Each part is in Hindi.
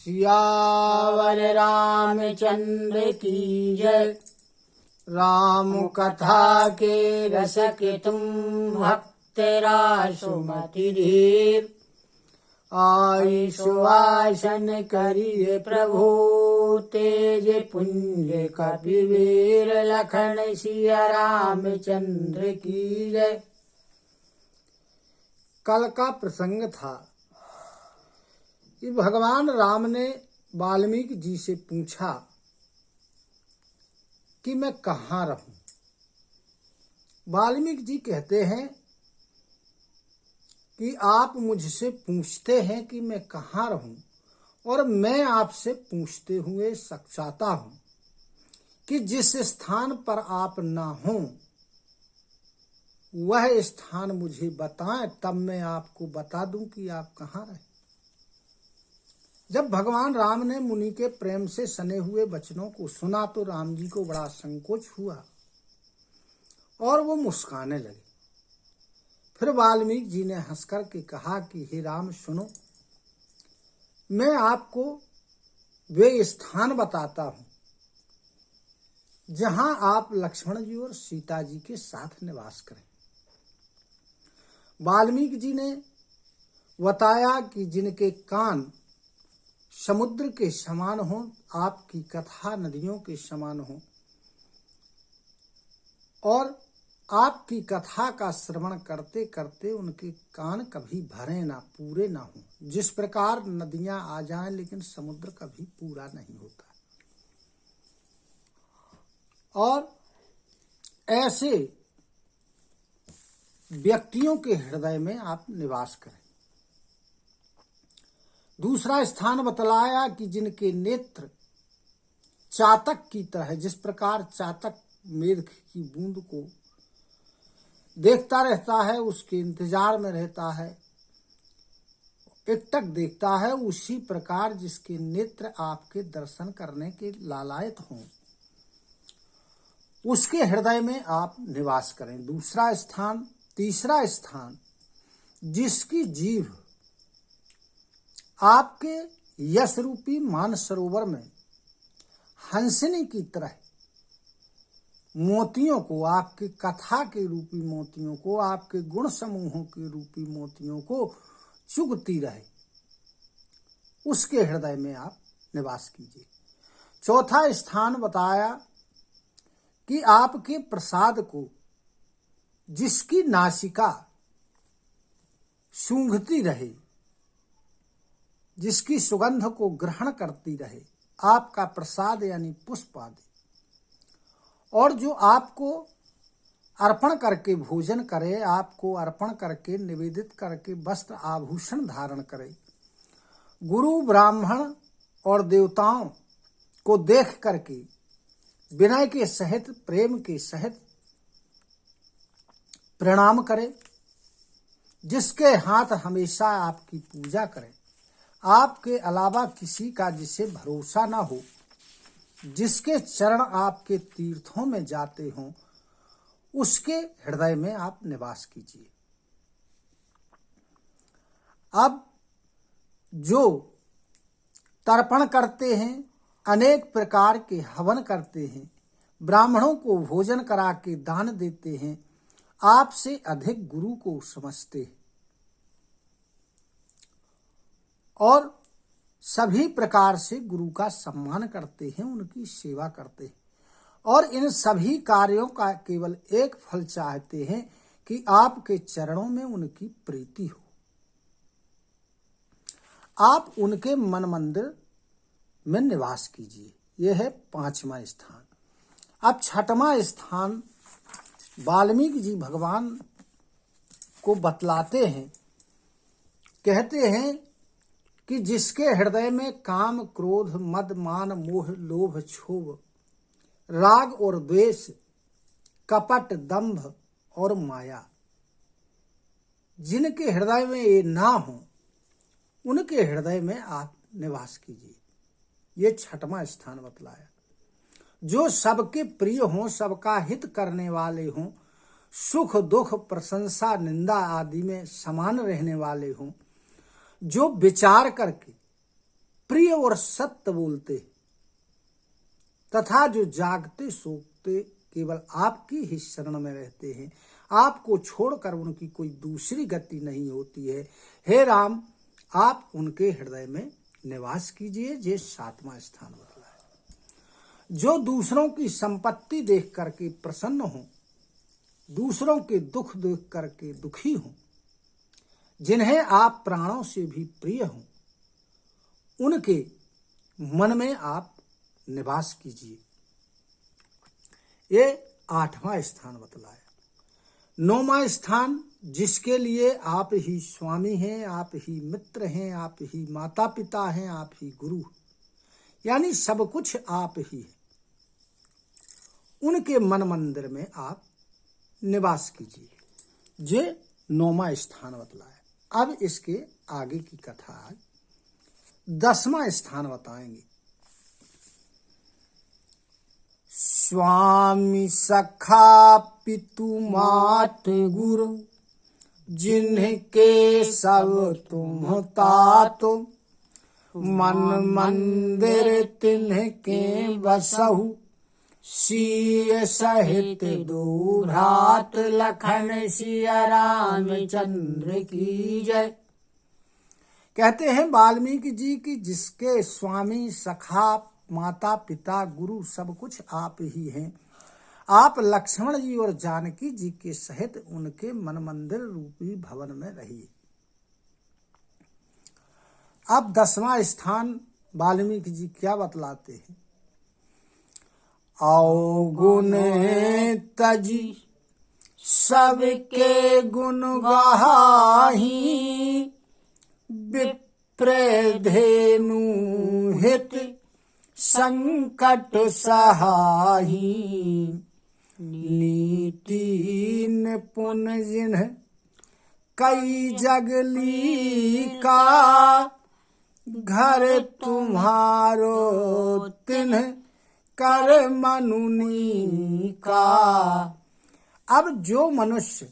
सियावर रामचंद्र की जय। राम कथा के रस के तुम भक्त रासुमति धीर। आई सुवासन करिए प्रभु तेज पुंज कपिवीर। लखन सिया रामचंद्र की जय। कल का प्रसंग था कि भगवान राम ने वाल्मीकि जी से पूछा कि मैं कहाँ रहूं। वाल्मीकि जी कहते हैं कि आप मुझसे पूछते हैं कि मैं कहाँ रहूं, और मैं आपसे पूछते हुए सकचाता हूं कि जिस स्थान पर आप ना हो वह स्थान मुझे बताएं, तब मैं आपको बता दूं कि आप कहाँ रहे। जब भगवान राम ने मुनि के प्रेम से सने हुए वचनों को सुना तो राम जी को बड़ा संकोच हुआ और वो मुस्कुराने लगे। फिर वाल्मीकि जी ने हंसकर के कहा कि हे राम सुनो, मैं आपको वे स्थान बताता हूं जहां आप लक्ष्मण जी और सीता जी के साथ निवास करें। वाल्मीकि जी ने बताया कि जिनके कान समुद्र के समान हो, आपकी कथा नदियों के समान हो, और आपकी कथा का श्रवण करते करते उनके कान कभी भरे ना, पूरे ना हो। जिस प्रकार नदियां आ जाएं लेकिन समुद्र कभी पूरा नहीं होता। और ऐसे व्यक्तियों के हृदय में आप निवास करें। दूसरा स्थान बतलाया कि जिनके नेत्र चातक की तरह, जिस प्रकार चातक मेघ की बूंद को देखता रहता है, उसके इंतजार में रहता है, एकटक देखता है, उसी प्रकार जिसके नेत्र आपके दर्शन करने के लालायत हों उसके हृदय में आप निवास करें। दूसरा स्थान, तीसरा स्थान, जिसकी जीभ आपके यश रूपी मानसरोवर में हंसनी की तरह मोतियों को, आपके कथा के रूपी मोतियों को, आपके गुण समूहों के रूपी मोतियों को चुगती रहे, उसके हृदय में आप निवास कीजिए। चौथा स्थान बताया कि आपके प्रसाद को जिसकी नासिका सूंघती रहे, जिसकी सुगंध को ग्रहण करती रहे, आपका प्रसाद यानी पुष्प आदि, और जो आपको अर्पण करके भोजन करे, आपको अर्पण करके निवेदित करके वस्त्र आभूषण धारण करे, गुरु ब्राह्मण और देवताओं को देख करके विनय के सहित, प्रेम के सहित प्रणाम करे, जिसके हाथ हमेशा आपकी पूजा करे, आपके अलावा किसी का जिसे भरोसा ना हो, जिसके चरण आपके तीर्थों में जाते हों, उसके हृदय में आप निवास कीजिए। अब जो तर्पण करते हैं, अनेक प्रकार के हवन करते हैं, ब्राह्मणों को भोजन करा के दान देते हैं, आपसे अधिक गुरु को समझते हैं और सभी प्रकार से गुरु का सम्मान करते हैं, उनकी सेवा करते हैं, और इन सभी कार्यों का केवल एक फल चाहते हैं कि आपके चरणों में उनकी प्रीति हो। आप उनके मन मंदिर में निवास कीजिए। यह है पांचवा स्थान। अब छठवां स्थान वाल्मीकि जी भगवान को बतलाते हैं, कहते हैं कि जिसके हृदय में काम, क्रोध, मद, मान, मोह, लोभ, क्षोभ, राग और द्वेष, कपट, दंभ और माया, जिनके हृदय में ये ना हो, उनके हृदय में आप निवास कीजिए। ये छठवां स्थान बतलाया। जो सबके प्रिय हों, सबका हित करने वाले हों, सुख दुख प्रशंसा निंदा आदि में समान रहने वाले हों, जो विचार करके प्रिय और सत्य बोलते तथा जो जागते सोते केवल आपकी ही शरण में रहते हैं, आपको छोड़कर उनकी कोई दूसरी गति नहीं होती है। हे राम, आप उनके हृदय में निवास कीजिए। ये 7वां स्थान बतला है। जो दूसरों की संपत्ति देख करके प्रसन्न हो, दूसरों के दुख देख करके दुखी हो, जिन्हें आप प्राणों से भी प्रिय हो, उनके मन में आप निवास कीजिए। ये 8वां स्थान बतलाया। 9वां स्थान, जिसके लिए आप ही स्वामी हैं, आप ही मित्र हैं, आप ही माता पिता हैं, आप ही गुरु, यानी सब कुछ आप ही है, उनके मन मंदिर में आप निवास कीजिए। ये 9वां स्थान बतलाया। अब इसके आगे की कथा है। 10वां स्थान बताएंगे। स्वामी सखा पितु मात गुरु, जिनके सब तुम तातो, मन मंदिर तिन्हके बसहु, सीय सहित दो भ्रात, लखन सिया रामचंद्र की जय। कहते हैं वाल्मीकि जी की जिसके स्वामी सखा माता पिता गुरु सब कुछ आप ही हैं, आप लक्ष्मण जी और जानकी जी के सहित उनके मन मंदिर रूपी भवन में रहिए। अब 10वां स्थान वाल्मीकि जी क्या बतलाते हैं। अवगुण तजी सबके गुण गाही, विप्र धेनु हित संकट सहाही, नीति निपुण जिन्ह कई जगली का, घर तुम्हारो तिन्ह कर मनुनी का। अब जो मनुष्य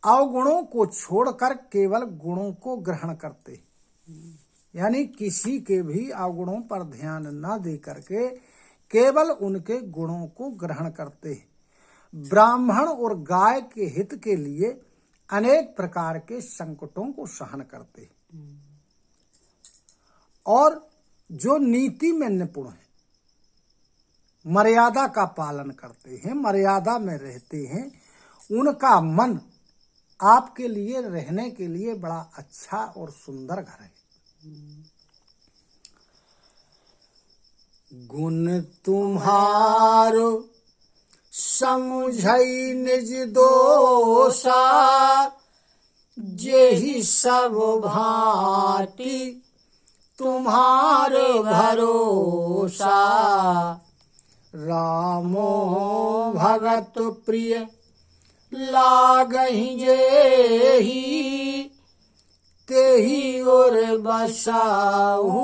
अवगुणों को छोड़कर केवल गुणों को ग्रहण करते, यानी किसी के भी अवगुणों पर ध्यान न दे करके केवल उनके गुणों को ग्रहण करते हैं, ब्राह्मण और गाय के हित के लिए अनेक प्रकार के संकटों को सहन करते हैं, और जो नीति में निपुण है, मर्यादा का पालन करते हैं, मर्यादा में रहते हैं, उनका मन आपके लिए रहने के लिए बड़ा अच्छा और सुंदर घर है। गुण तुम्हारो समुझई निज दोषा, जेहि सब भांति तुम्हारो भरोसा। रामो भगत प्रिय लागहि जेहि, तेहि और बसाहु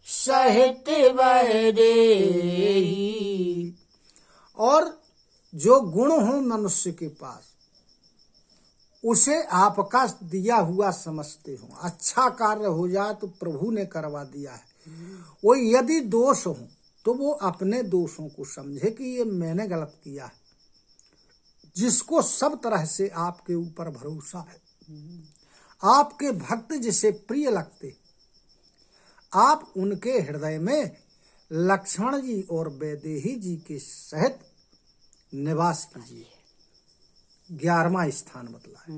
सहित वैदेही। और जो गुण हो मनुष्य के पास, उसे आपका दिया हुआ समझते हो। अच्छा कार्य हो जाए तो प्रभु ने करवा दिया है, वो यदि दोष हो तो वो अपने दोषों को समझे कि ये मैंने गलत किया है। जिसको सब तरह से आपके ऊपर भरोसा है, आपके भक्त जिसे प्रिय लगते, आप उनके हृदय में लक्ष्मण जी और वैदेही जी के सहित निवास कीजिए। 11वां स्थान बतला है।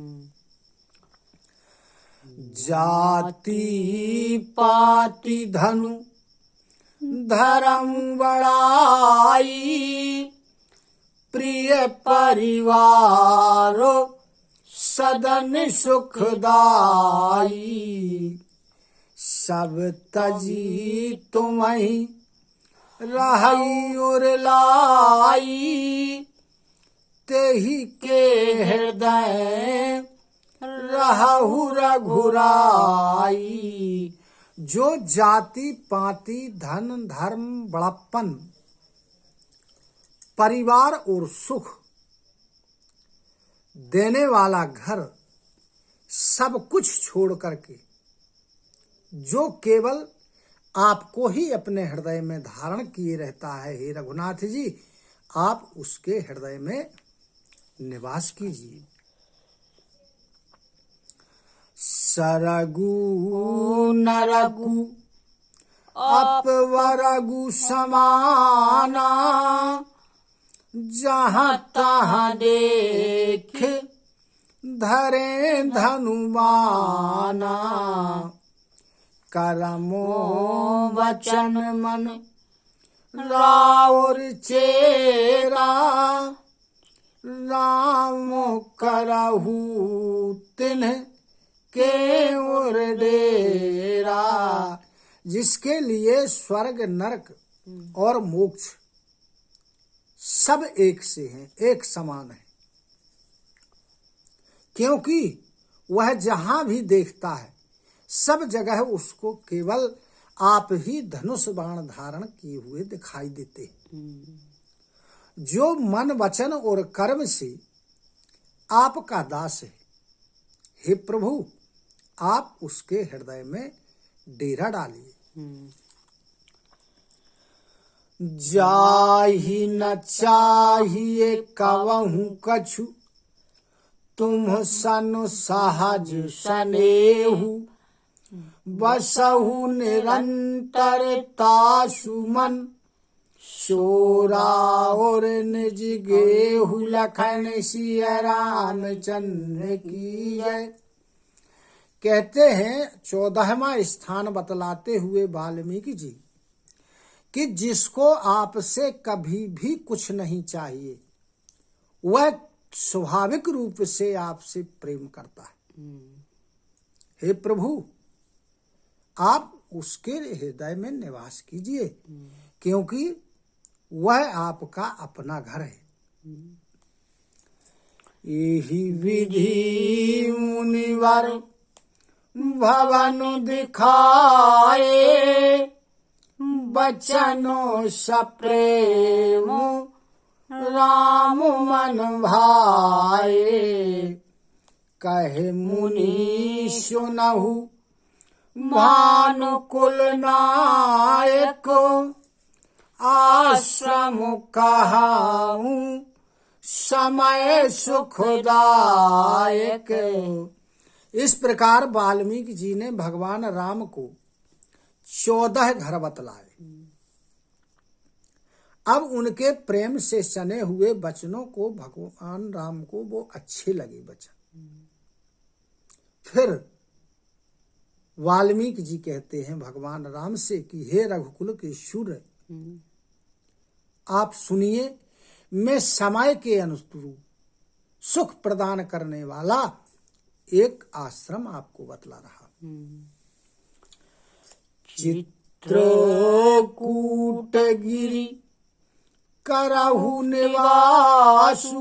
जाति पाति धनु धर्म बड़ाई, प्रिय परिवारो सदन सुखदाई। सब तजी तुम्हि रही और लाई, तेहि के हृदय रहु रघुराई। जो जाति पाति धन धर्म बड़प्पन परिवार और सुख देने वाला घर सब कुछ छोड़ करके जो केवल आपको ही अपने हृदय में धारण किए रहता है। हे रघुनाथ जी, आप उसके हृदय में निवास कीजिए। सरगु नरगु अपवरगु समाना, जहाँ तहाँ देख धरे धनुमाना। करमो वचन मन राउर चेरा, राम करहु तिन्ह के ओर डेरा। जिसके लिए स्वर्ग नरक और मोक्ष सब एक से हैं, एक समान है, क्योंकि वह जहां भी देखता है सब जगह उसको केवल आप ही धनुष बाण धारण किए हुए दिखाई देते हैं। जो मन वचन और कर्म से आपका दास है, हे प्रभु, आप उसके हृदय में डेरा डालिए। जाहि न चाहिए कवहु कछु, तुम सनु सहज सनेहु। बसहु निरंतर तासु मन, शोरा और निज गेहु। लखन सिया रामचंद्र की जय। कहते हैं 14वां स्थान बतलाते हुए वाल्मीकि जी कि जिसको आपसे कभी भी कुछ नहीं चाहिए, वह स्वाभाविक रूप से आपसे प्रेम करता है। हे प्रभु, आप उसके हृदय में निवास कीजिए, क्योंकि वह आपका अपना घर है। यही विधि मुनिवर भवन दिखाए, बचनो सप्रेम राम मन भाए। कहे मुनि सुनहु भानुकुल नायक, आश्रम कहाऊं समय सुखदायक। इस प्रकार वाल्मीकि जी ने भगवान राम को 14 घर बतलाए। अब उनके प्रेम से सने हुए वचनों को भगवान राम को वो अच्छे लगे वचन। फिर वाल्मीकि जी कहते हैं भगवान राम से कि हे रघुकुल के शूर, आप सुनिए, मैं समय के अनुरूप सुख प्रदान करने वाला एक आश्रम आपको बतला रहा। चित्रकूटगिरि करहु निवासु,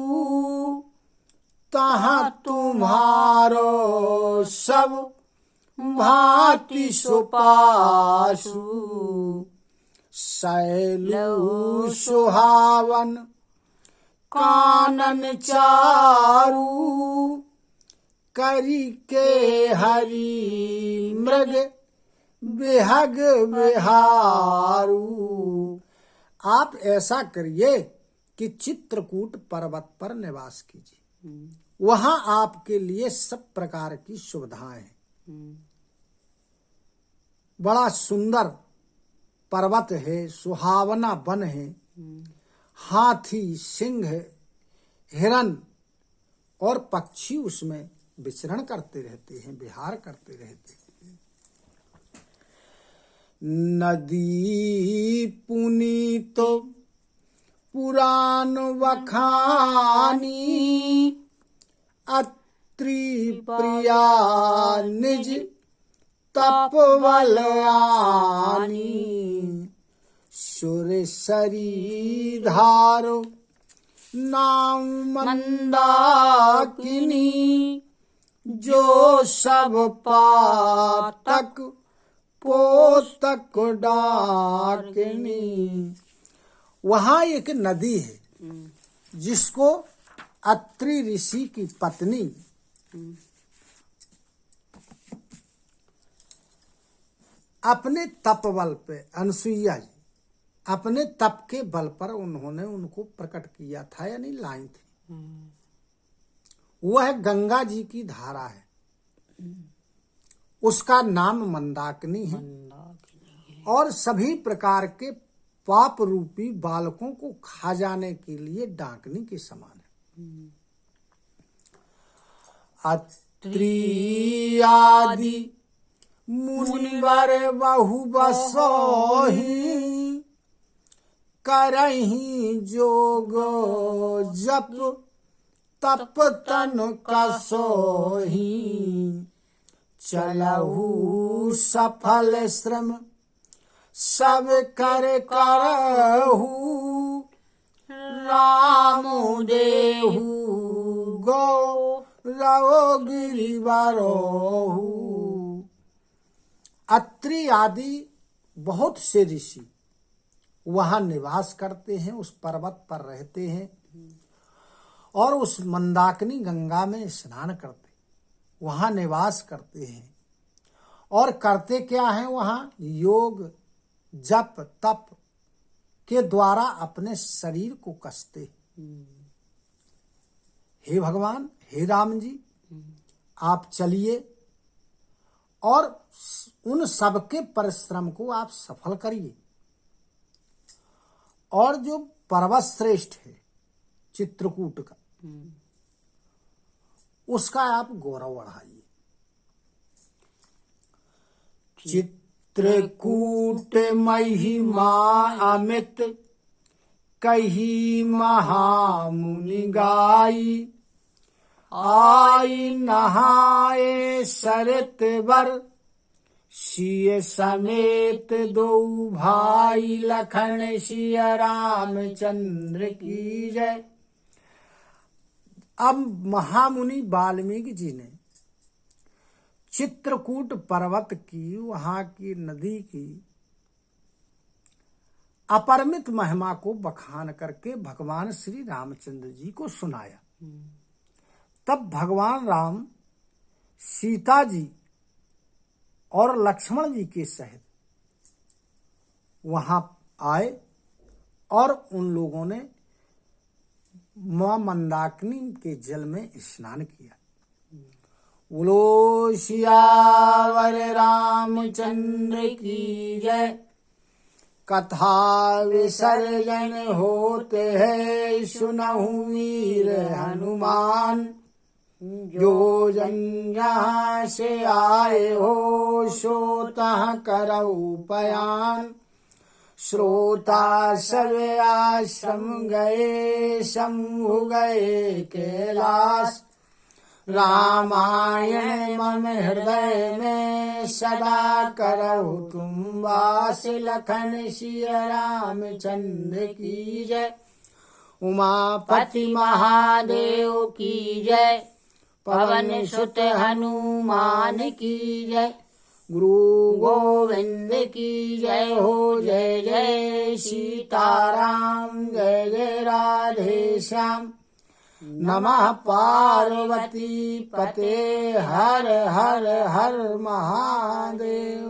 तहाँ तुम्हारो सब भांति सुपासु। शैलु सुहावन कानन चारु, करी के हरि मृग विहग विहारू। आप ऐसा करिए कि चित्रकूट पर्वत पर निवास कीजिए, वहां आपके लिए सब प्रकार की सुविधाएं हैं। बड़ा सुंदर पर्वत है, सुहावना वन है, हाथी, सिंह, हिरन और पक्षी उसमें विचरण करते रहते हैं, विहार करते रहते हैं। नदी पुनीत पुराण वखानी, अत्रि प्रिया निज तपवल आनी। सुरसरी धारो नाम मंदाकिनी, जो सब पातक पोतक डाकिनी। वहां एक नदी है जिसको अत्रि ऋषि की पत्नी अपने तप बल पे अनुसुईया जी अपने तप के बल पर उन्होंने उनको प्रकट किया था, यानी लाई थी। वह गंगा जी की धारा है, उसका नाम मंदाकिनी है और सभी प्रकार के पाप रूपी बालकों को खा जाने के लिए डाकनी के समान है। अत्रि आदि मुनिवर बहु बसोहि करहि जोग जप तप तन कसोहि चलहु सफल श्रम सब कर करहु राम देहु गो रहो गिरिवरोहु। अत्रि आदि बहुत से ऋषि वहां निवास करते हैं, उस पर्वत पर रहते हैं और उस मंदाकिनी गंगा में स्नान करते, वहां निवास करते हैं और करते क्या है, वहां योग जप तप के द्वारा अपने शरीर को कसते। हे भगवान, हे राम जी, आप चलिए और उन सबके परिश्रम को आप सफल करिए और जो पर्वत श्रेष्ठ है चित्रकूट का, उसका आप गौरव बढ़ाइए। चित्रकूट महिमा अमित कही महामुनि गाई आई नहाए सरित वर सिय समेत दो भाई लखन सिया रामचंद्र की जय। अब महामुनि वाल्मीकि जी ने चित्रकूट पर्वत की, वहां की नदी की अपरिमित महिमा को बखान करके भगवान श्री रामचंद्र जी को सुनाया। तब भगवान राम सीता जी और लक्ष्मण जी के सहित वहां आए और उन लोगों ने मां मंदाकिनी के जल में स्नान किया। बोलो सियावर रामचंद्र की जय। कथा विसर्जन होते है सुनहु वीर हनुमान, जो जन यहाँ से आए हो सो तहाँ करऊ पयान। श्रोता सब आश्रम गए शंभु गए कैलाश, रामायण मम हृदय में सदा करहु तुम वास। लखन सिया रामचंद्र की जय। उमापति महादेव की जय। पवन सुत हनुमान की जय। गुरु गोविंद की जय हो। जय जय सीताराम जय जय राधे श्याम। नमः पार्वती पते हर हर हर महादेव।